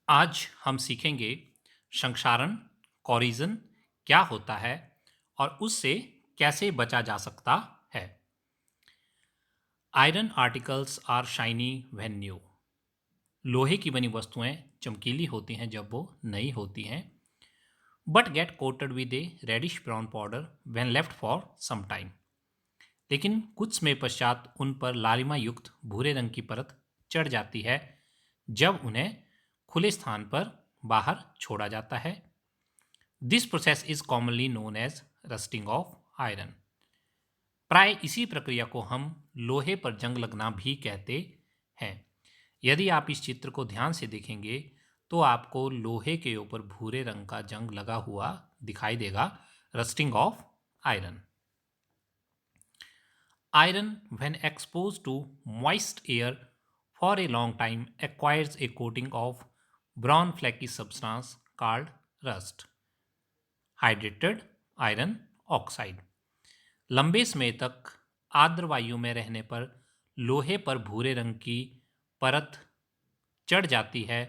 आज हम सीखेंगे संक्षारण कोरिजन क्या होता है और उससे कैसे बचा जा सकता है। Iron articles are shiny when new. लोहे की बनी वस्तुएं चमकीली होती हैं जब वो नई होती हैं, but get coated with a reddish brown powder when left for some time. लेकिन कुछ समय पश्चात उन पर लालिमा युक्त भूरे रंग की परत चढ़ जाती है जब उन्हें खुले स्थान पर बाहर छोड़ा जाता है। This process is commonly known as rusting of iron. प्राय इसी प्रक्रिया को हम लोहे पर जंग लगना भी कहते हैं। यदि आप इस चित्र को ध्यान से देखेंगे तो आपको लोहे के ऊपर भूरे रंग का जंग लगा हुआ दिखाई देगा, rusting of iron. Iron, when exposed to moist air for a long time, acquires a coating of brown flaky substance called rust, hydrated iron oxide. लंबे समय तक आर्द्र वायु में रहने पर लोहे पर भूरे रंग की परत चढ़ जाती है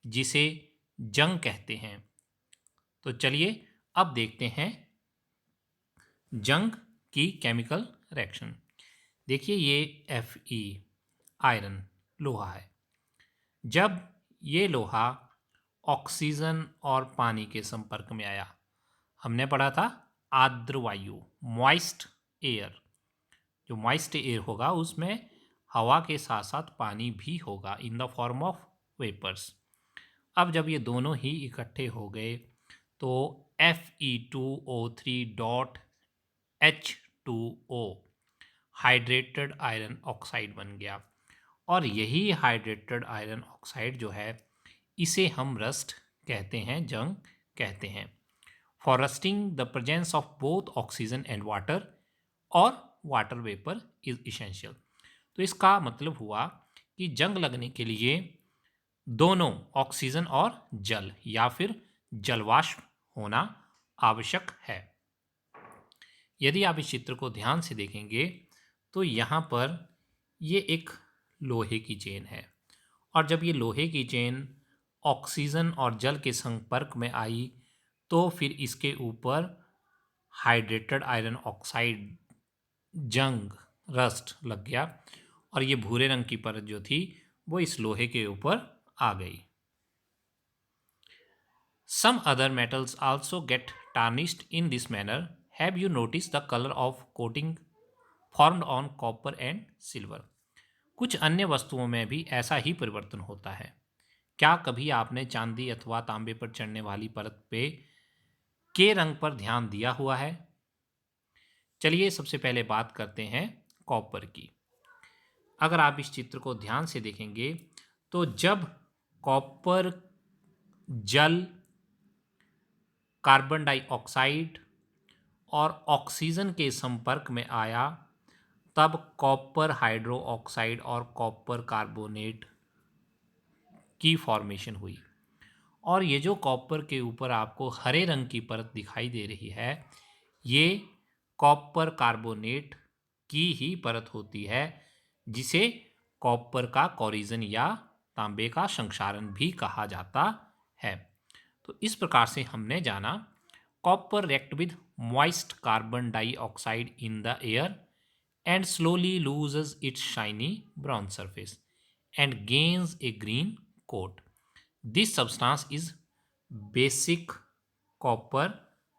जिसे जंग कहते हैं। तो चलिए अब देखते हैं जंग की केमिकल रिएक्शन। देखिए ये Fe आयरन लोहा है। जब ये लोहा ऑक्सीजन और पानी के संपर्क में आया, हमने पढ़ा था आर्द्र वायु, मॉइस्ट एयर। जो मॉइस्ट एयर होगा उसमें हवा के साथ साथ पानी भी होगा in the form of vapours. अब जब ये दोनों ही इकट्ठे हो गए तो Fe2O3 dot H2O hydrated iron oxide बन गया। और यही हाइड्रेटेड आयरन ऑक्साइड जो है इसे हम रस्ट कहते हैं, जंग कहते हैं। For rusting the presence of both oxygen and water और वाटर वेपर इज इसेंशियल। तो इसका मतलब हुआ कि जंग लगने के लिए दोनों ऑक्सीजन और जल या फिर जलवाष्प होना आवश्यक है। यदि आप इस चित्र को ध्यान से देखेंगे तो यहाँ पर ये एक लोहे की चेन है, और जब ये लोहे की चेन ऑक्सीजन और जल के संपर्क में आई तो फिर इसके ऊपर हाइड्रेटेड आयरन ऑक्साइड जंग रस्ट लग गया और ये भूरे रंग की परत जो थी वो इस लोहे के ऊपर आ गई। Some other metals also get tarnished in this manner. Have you noticed the color of coating formed on copper and silver? कुछ अन्य वस्तुओं में भी ऐसा ही परिवर्तन होता है। क्या कभी आपने चांदी अथवा तांबे पर चढ़ने वाली परत पे के रंग पर ध्यान दिया हुआ है? चलिए सबसे पहले बात करते हैं कॉपर की। अगर आप इस चित्र को ध्यान से देखेंगे तो जब कॉपर जल, कार्बन डाइऑक्साइड और ऑक्सीजन के संपर्क में आया तब कॉपर हाइड्रो ऑक्साइड और कॉपर कार्बोनेट की फॉर्मेशन हुई। और ये जो कॉपर के ऊपर आपको हरे रंग की परत दिखाई दे रही है, ये कॉपर कार्बोनेट की ही परत होती है जिसे कॉपर का कोरिजन या तांबे का संक्षारण भी कहा जाता है। तो इस प्रकार से हमने जाना copper react with moist carbon dioxide in the air and slowly loses its shiny brown surface and gains a green coat. This substance is basic copper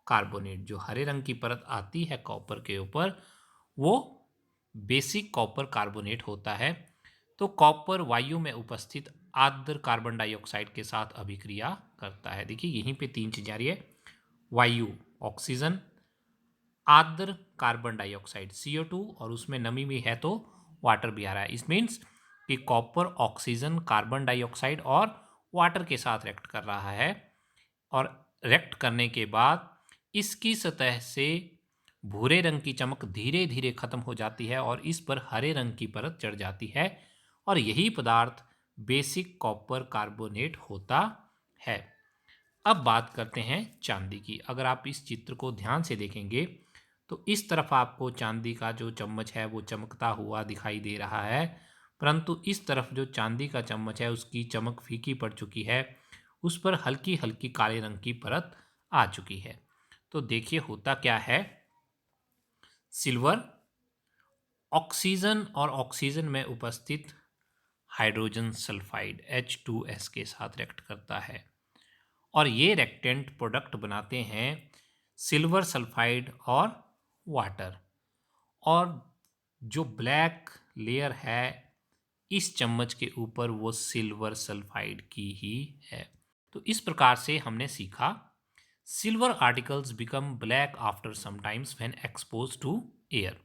carbonate। जो हरे रंग की परत आती है कॉपर के ऊपर वो बेसिक कॉपर कार्बोनेट होता है। तो कॉपर वायु में उपस्थित आर्द्र कार्बन डाइऑक्साइड के साथ अभिक्रिया करता है। देखिए यहीं पे तीन चीजें आ रही है, वायु ऑक्सीजन, आर्द्र कार्बन डाइऑक्साइड CO2 और उसमें नमी भी है तो वाटर भी आ रहा है। इस मीन्स कि कॉपर ऑक्सीजन, कार्बन डाइऑक्साइड और वाटर के साथ रिएक्ट कर रहा है, और रिएक्ट करने के बाद इसकी सतह से भूरे रंग की चमक धीरे धीरे खत्म हो जाती है और इस पर हरे रंग की परत चढ़ जाती है, और यही पदार्थ बेसिक कॉपर कार्बोनेट होता है। अब बात करते हैं चांदी की। अगर आप इस चित्र को ध्यान से देखेंगे तो इस तरफ आपको चांदी का जो चम्मच है वो चमकता हुआ दिखाई दे रहा है, परंतु इस तरफ जो चांदी का चम्मच है उसकी चमक फीकी पड़ चुकी है। उस पर हल्की हल्की काले रंग की परत आ चुकी है। तो देखिए होता क्या है, सिल्वर ऑक्सीजन और ऑक्सीजन में उपस्थित हाइड्रोजन सल्फाइड H2S के साथ रिएक्ट करता है और ये रिएक्टेंट प्रोडक्ट बनाते हैं सिल्वर सल्फाइड और वाटर। और जो ब्लैक लेयर है इस चम्मच के ऊपर वो सिल्वर सल्फाइड की ही है। तो इस प्रकार से हमने सीखा silver articles become black after sometimes when expose to air.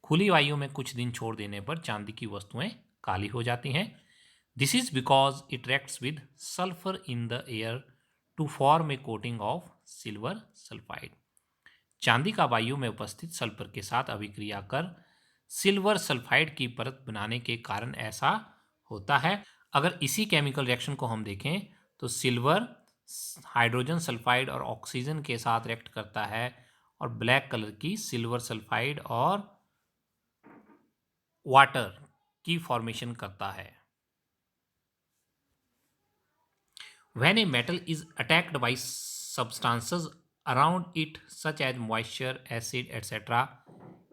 खुली वायु में कुछ दिन छोड़ देने पर चांदी की वस्तुएं काली हो जाती हैं। This is because it reacts with sulphur in the air to form a coating of silver sulphide. चांदी का वायु में उपस्थित सल्फर के साथ अभिक्रिया कर सिल्वर सल्फाइड की परत बनाने के कारण ऐसा होता है। अगर इसी केमिकल रिएक्शन को हम देखें तो सिल्वर हाइड्रोजन सल्फाइड और ऑक्सीजन के साथ रिएक्ट करता है और ब्लैक कलर की सिल्वर सल्फाइड और वाटर की फॉर्मेशन करता है। When a metal is attacked by substances around it such as moisture, acid, etc.,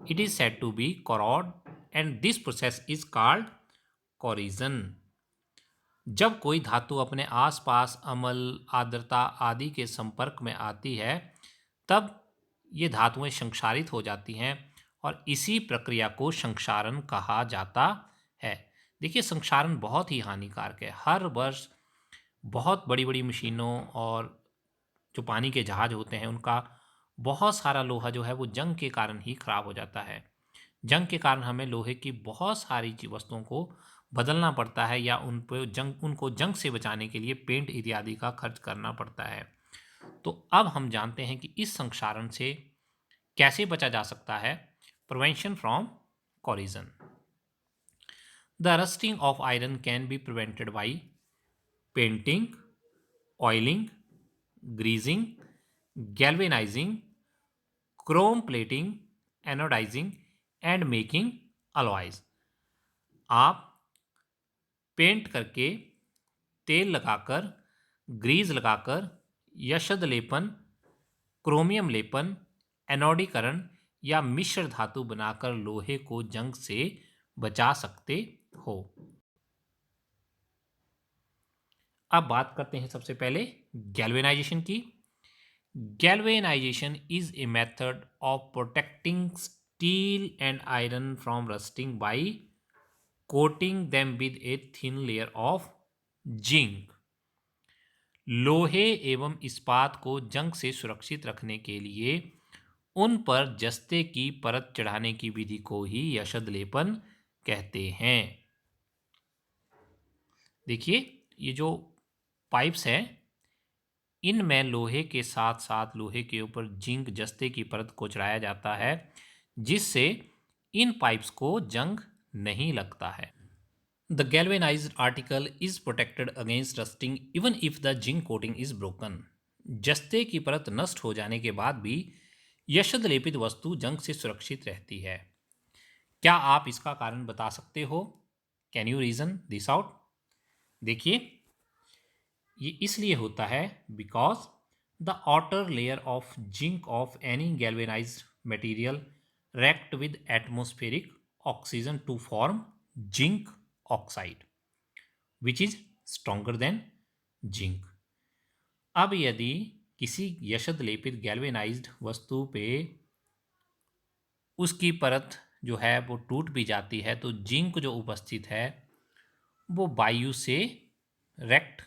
it is said to be corrode and this process is called corrosion. जब कोई धातु अपने आसपास अम्ल, आर्द्रता आदि के संपर्क में आती है तब ये धातुएं संक्षारित हो जाती हैं और इसी प्रक्रिया को संक्षारण कहा जाता है। देखिए संक्षारण बहुत ही हानिकारक है। हर वर्ष बहुत बड़ी बड़ी मशीनों और जो पानी के जहाज होते हैं उनका बहुत सारा लोहा जो है वो जंग के कारण ही खराब हो जाता है। जंग के कारण हमें लोहे की बहुत सारी वस्तुओं को बदलना पड़ता है या उनको जंग से बचाने के लिए पेंट इत्यादि का खर्च करना पड़ता है। तो अब हम जानते हैं कि इस संक्षारण से कैसे बचा जा सकता है। Prevention from corrosion. The rusting of iron can be prevented by painting, oiling, greasing, galvanising, chrome plating, anodising and making alloys. आप पेंट करके, तेल लगाकर, ग्रीज लगाकर, यशद लेपन, क्रोमियम लेपन, एनोडीकरण या मिश्र धातु बनाकर लोहे को जंग से बचा सकते हो। अब बात करते हैं सबसे पहले गैल्वेनाइजेशन की। Galvanisation is a method of protecting steel and iron from rusting by coating them with a thin layer of zinc. लोहे एवं इस्पात को जंग से सुरक्षित रखने के लिए उन पर जस्ते की परत चढ़ाने की विधि को ही यशद लेपन कहते हैं। देखिए ये जो पाइप्स हैं इनमें लोहे के साथ साथ लोहे के ऊपर जिंक जस्ते की परत को चढ़ाया जाता है जिससे इन पाइप्स को जंग नहीं लगता है। The galvanized article is protected against rusting even if the zinc coating is broken. जस्ते की परत नष्ट हो जाने के बाद भी यशद लेपित वस्तु जंग से सुरक्षित रहती है। क्या आप इसका कारण बता सकते हो? Can you reason this out? देखिए ये इसलिए होता है because the outer layer of zinc of any galvanised material react with atmospheric oxygen to form zinc oxide which is stronger than zinc. अब यदि किसी यशद लेपित गैल्वेनाइज्ड वस्तु पे उसकी परत जो है वो टूट भी जाती है तो जिंक जो उपस्थित है वो वायु से रिएक्ट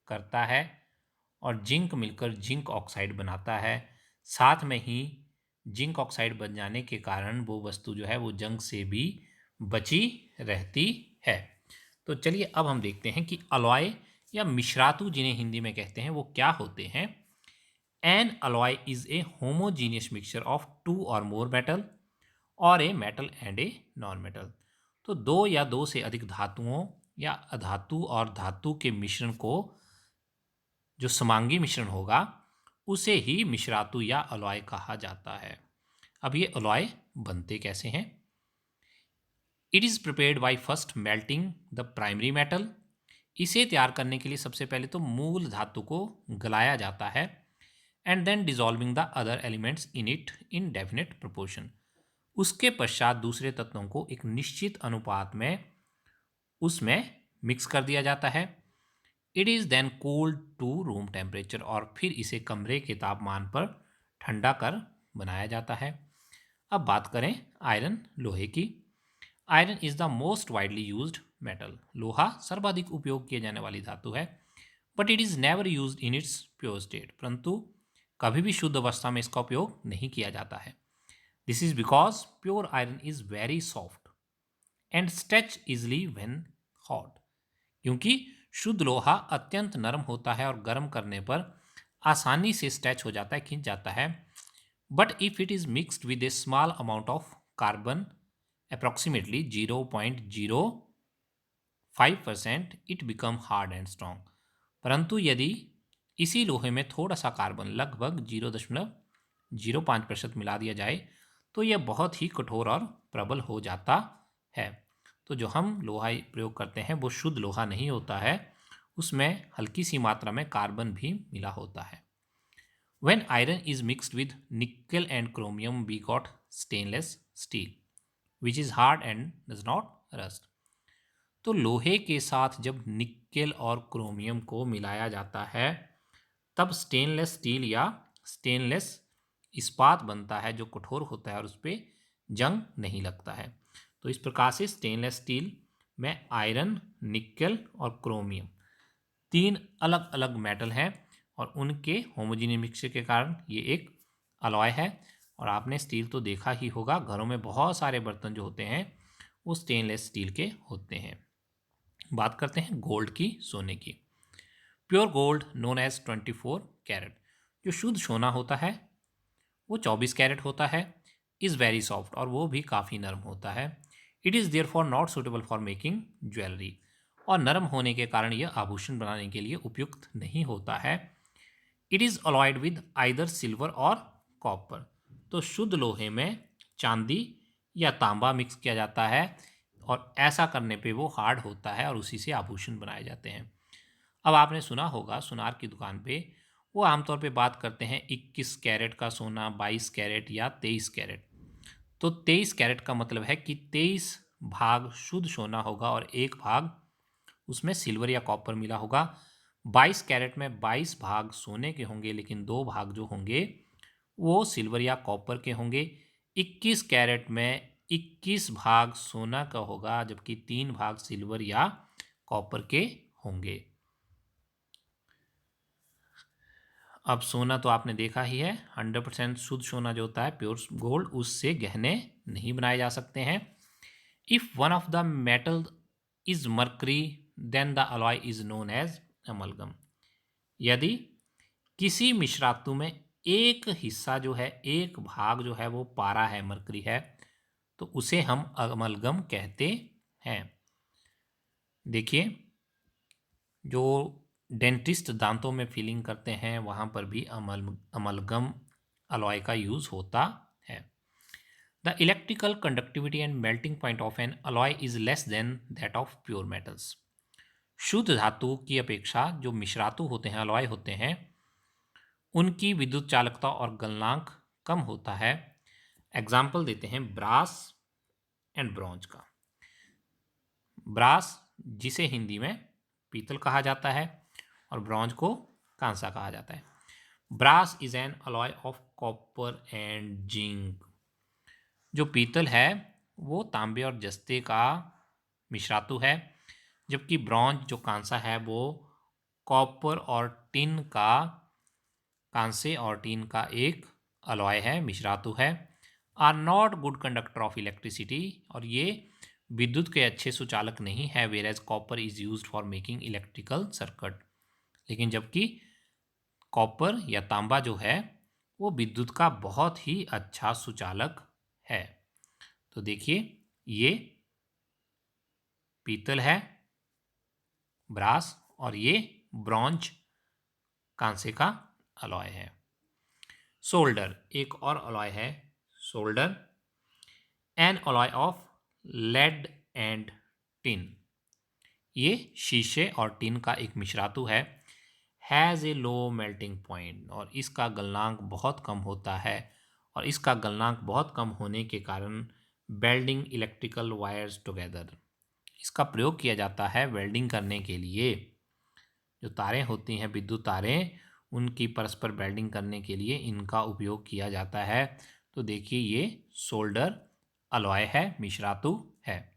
करता है और जिंक मिलकर जिंक ऑक्साइड बनाता है। साथ में ही जिंक ऑक्साइड बन जाने के कारण वो वस्तु जो है वो जंग से भी बची रहती है। तो चलिए अब हम देखते हैं कि अलॉय या मिश्रातु जिन्हें हिंदी में कहते हैं वो क्या होते हैं। An alloy is a homogeneous mixture of two or more metal or a metal and a non metal. तो दो या दो से अधिक धातुओं या अधातु और धातु के मिश्रण को जो समांगी मिश्रण होगा उसे ही मिश्रातु या अलॉय कहा जाता है। अब ये अलॉय बनते कैसे हैं? It is prepared by first melting the primary metal इसे तैयार करने के लिए सबसे पहले तो मूल धातु को गलाया जाता है and then dissolving the other elements in it in definite proportion. उसके पश्चात दूसरे तत्वों को एक निश्चित अनुपात में उसमें मिक्स कर दिया जाता है। It is then cooled to room temperature और फिर इसे कमरे के तापमान पर ठंडा कर बनाया जाता है। अब बात करें आयरन लोहे की। Iron is the most widely used metal. लोहा सर्वाधिक उपयोग किए जाने वाली धातु है। But it is never used in its pure state. परंतु कभी भी शुद्ध अवस्था में इसका उपयोग नहीं किया जाता है। This is because pure iron is very soft and stretch easily when hot. क्योंकि शुद्ध लोहा अत्यंत नरम होता है और गर्म करने पर आसानी से स्ट्रेच हो जाता है, खिंच जाता है। But if it is mixed with A small amount of carbon approximately 0.05%, it become hard and strong. परंतु यदि इसी लोहे में थोड़ा सा कार्बन लगभग 0.05% मिला दिया जाए तो यह बहुत ही कठोर और प्रबल हो जाता है। तो जो हम लोहा प्रयोग करते हैं वो शुद्ध लोहा नहीं होता है, उसमें हल्की सी मात्रा में कार्बन भी मिला होता है। When iron is mixed with nickel and chromium, we got stainless steel, which is hard and does not rust. तो लोहे के साथ जब निक्केल और क्रोमियम को मिलाया जाता है तब स्टेनलेस स्टील या स्टेनलेस इस्पात बनता है जो कठोर होता है और उस पर जंग नहीं लगता है। तो इस प्रकार से स्टेनलेस स्टील में आयरन, निक्केल और क्रोमियम तीन अलग अलग मेटल हैं और उनके होमोजीनियस मिक्सचर के कारण ये एक अलॉय है। और आपने स्टील तो देखा ही होगा, घरों में बहुत सारे बर्तन जो होते हैं वो स्टेनलेस स्टील के होते हैं। बात करते हैं गोल्ड की, सोने की। Pure gold known as 24 carat, जो शुद्ध सोना होता है वो 24 कैरेट होता है। इज़ वेरी सॉफ्ट, और वो भी काफ़ी नरम होता है। It is therefore not suitable for making jewellery, और नरम होने के कारण यह आभूषण बनाने के लिए उपयुक्त नहीं होता है। It is alloyed with either silver और कॉपर, तो शुद्ध लोहे में चांदी या तांबा मिक्स किया जाता है और ऐसा करने पे वो हार्ड होता है और उसी से आभूषण बनाए जाते हैं। अब आपने सुना होगा सुनार की दुकान पे वो आमतौर पे बात करते हैं 21 कैरेट का सोना, 22 कैरेट या 23 कैरेट। तो 23 कैरेट का मतलब है कि 23 भाग शुद्ध सोना होगा और एक भाग उसमें सिल्वर या कॉपर मिला होगा। 22 कैरेट में 22 भाग सोने के होंगे लेकिन दो भाग जो होंगे वो सिल्वर या कॉपर के होंगे। 21 कैरेट में 21 भाग सोना का होगा जबकि 3 भाग सिल्वर या कॉपर के होंगे। अब सोना तो आपने देखा ही है, 100% शुद्ध सोना जो होता है प्योर गोल्ड, उससे गहने नहीं बनाए जा सकते हैं। If one of the metal is mercury then the alloy is known as amalgam. यदि किसी मिश्रातु में एक हिस्सा जो है, एक भाग जो है वो पारा है, मरकरी है, तो उसे हम अमलगम कहते हैं। देखिए, जो डेंटिस्ट दांतों में फिलिंग करते हैं वहाँ पर भी अमलगम अलॉय का यूज़ होता है। The electrical conductivity and melting point of N alloy is less than that of pure metals. शुद्ध धातु की अपेक्षा जो मिश्रातु होते हैं, अलॉय होते हैं, उनकी विद्युत चालकता और गलनांक कम होता है। एग्जाम्पल देते हैं ब्रास एंड ब्रॉन्ज का। ब्रास जिसे हिंदी में पीतल कहा जाता है और ब्रॉन्ज को कांसा कहा जाता है। Brass is an alloy of copper and zinc. जो पीतल है वो तांबे और जस्ते का मिश्रातु है, जबकि ब्रॉन्ज जो कांसा है वो कॉपर और टिन का, कांसे और टीन का एक अलॉय है, मिश्रातु है। Are not good conductor of electricity, और ये विद्युत के अच्छे सुचालक नहीं है। Whereas copper is use for making electrical circuit, लेकिन जबकि कॉपर या तांबा जो है वो विद्युत का बहुत ही अच्छा सुचालक है। तो देखिए, ये पीतल है ब्रास और ये ब्रॉन्ज कांसे का अलॉय है। सोल्डर एक और अलॉय है। Solder an alloy of lead and tin, ये शीशे और टिन का एक मिश्रातु है। Has a low melting point, और इसका गलनांक बहुत कम होता है, और इसका गलनांक बहुत कम होने के कारण वेल्डिंग इलेक्ट्रिकल वायर्स टुगेदर, इसका प्रयोग किया जाता है वेल्डिंग करने के लिए। जो तारें होती हैं, विद्युत तारें, उनकी परस्पर वेल्डिंग करने के लिए इनका उपयोग किया जाता है। तो देखिए ये सोल्डर अलॉय है, मिश्रातु है।